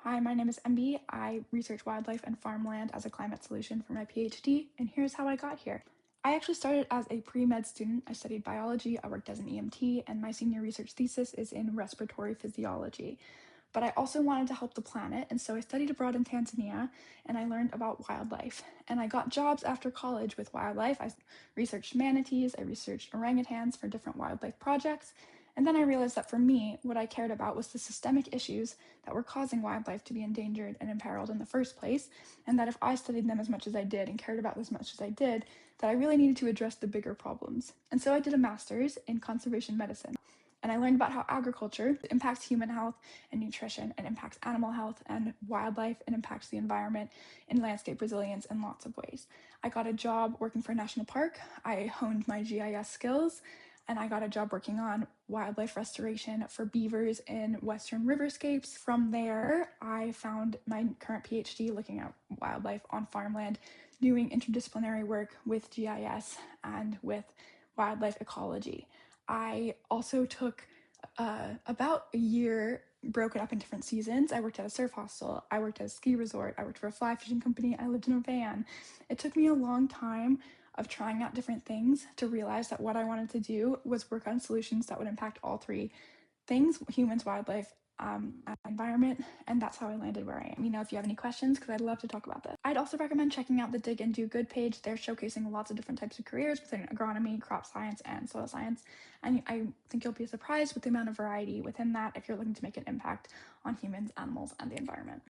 Hi, my name is MB. I research wildlife and farmland as a climate solution for my PhD, and here's how I got here. I actually started as a pre-med student. I studied biology, I worked as an EMT, and my senior research thesis is in respiratory physiology. But I also wanted to help the planet, and so I studied abroad in Tanzania and I learned about wildlife. And I got jobs after college with wildlife. I researched manatees, I researched orangutans for different wildlife projects. And then I realized that for me, what I cared about was the systemic issues that were causing wildlife to be endangered and imperiled in the first place, and that if I studied them as much as I did and cared about them as much as I did, that I really needed to address the bigger problems. And so I did a master's in conservation medicine. And I learned about how agriculture impacts human health and nutrition and impacts animal health and wildlife and impacts the environment and landscape resilience in lots of ways. I got a job working for a national park. I honed my GIS skills and I got a job working on wildlife restoration for beavers in western riverscapes. From there, I found my current PhD looking at wildlife on farmland, doing interdisciplinary work with GIS and with wildlife ecology. I also took about a year, broke it up in different seasons. I worked at a surf hostel, I worked at a ski resort, I worked for a fly fishing company, I lived in a van. It took me a long time of trying out different things to realize that what I wanted to do was work on solutions that would impact all three things: humans, wildlife, and environment. And that's how I landed where I am. Let me know if you have any questions because I'd love to talk about this. I'd also recommend checking out the Dig and Do Good page. They're showcasing lots of different types of careers within agronomy, crop science, and soil science. And I think you'll be surprised with the amount of variety within that if you're looking to make an impact on humans, animals, and the environment.